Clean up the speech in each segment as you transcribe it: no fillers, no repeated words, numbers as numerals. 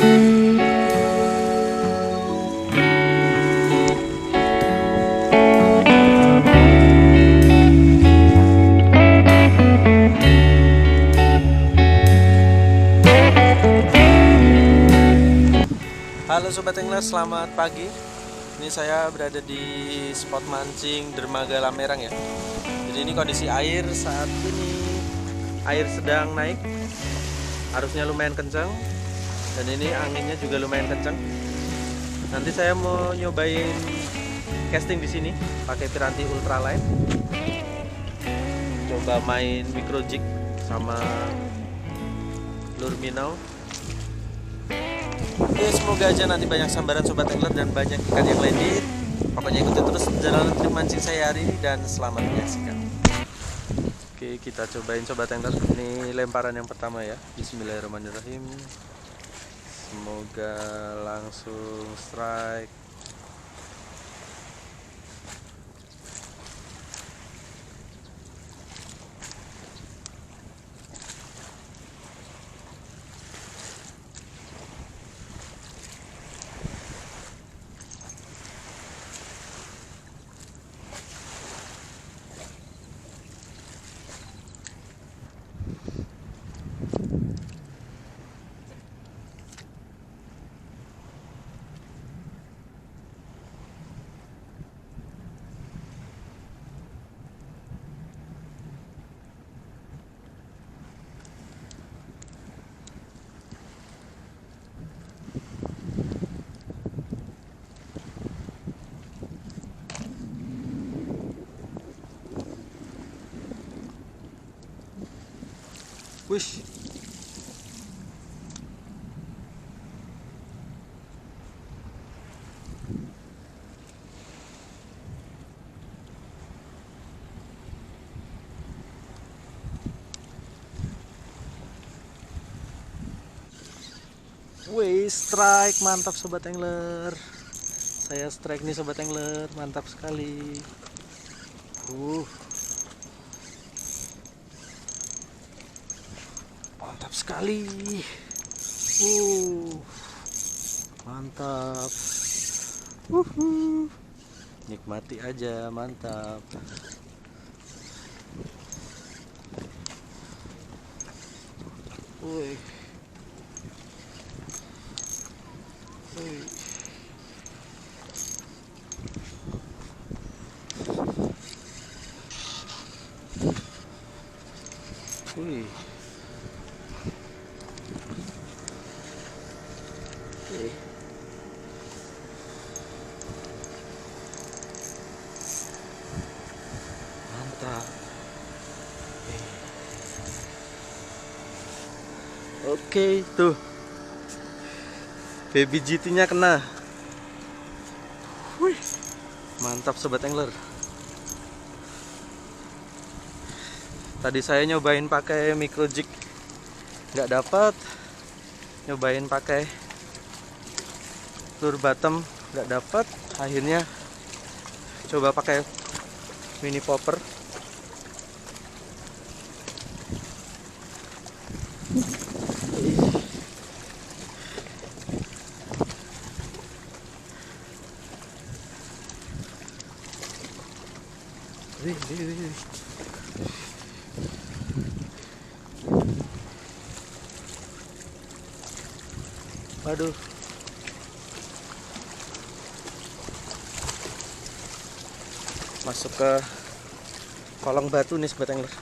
Halo Sobat Angler, selamat pagi. Ini saya berada di spot mancing Dermaga Lamerang ya. Jadi ini kondisi air saat ini, air sedang naik, arusnya lumayan kencang, dan ini anginnya juga lumayan kencang. Nanti saya mau nyobain casting di sini pakai piranti ultralight. Coba main micro jig sama lure minnow. Oke, semoga aja nanti banyak sambaran Sobat Angler dan banyak ikan yang landed. Pokoknya ikuti terus perjalanan trip mancing saya hari ini dan selamat menyaksikan. Oke, kita cobain Sobat Angler. Ini lemparan yang pertama ya. Bismillahirrahmanirrahim. Semoga langsung strike. Wish. Wih, strike, mantap Sobat Angler. Saya strike nih Sobat Angler, mantap sekali. Mantap sekali. Mantap. Nikmati aja, mantap. Wih. Wih. Mantap. Oke, tuh. Baby GT-nya kena. Wih. Mantap Sobat Angler. Tadi saya nyobain pakai micro jig nggak dapat, nyobain pakai lure bottom nggak dapat, akhirnya coba pakai mini popper. Waduh. Masuk ke kolong batu nih Sobat Angler.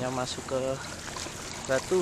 ikannya masuk ke batu.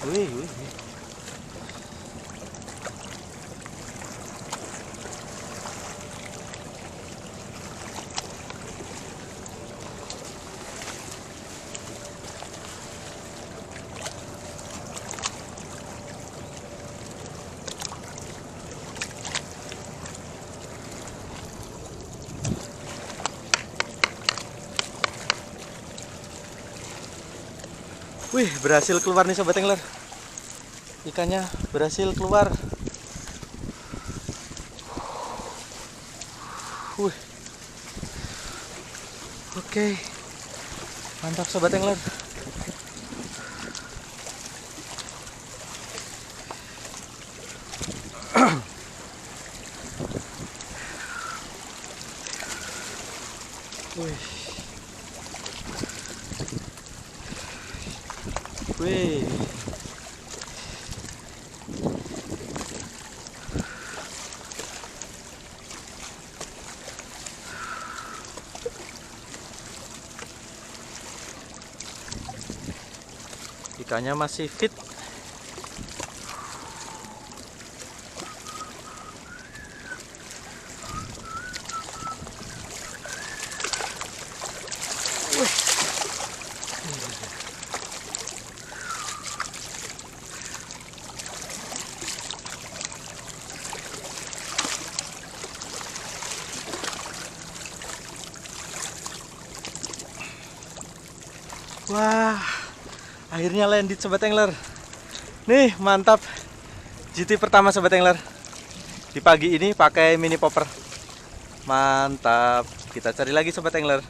Wih, wih, wih. Wih, berhasil keluar nih sobat angler. Ikannya berhasil keluar. Wih. Oke. Mantap sobat angler. Wih. Wih. Ikannya masih fit. Wah, akhirnya landed sobat angler. Nih, mantap. GT pertama sobat angler. Di pagi ini pakai mini popper. Mantap. Kita cari lagi sobat angler.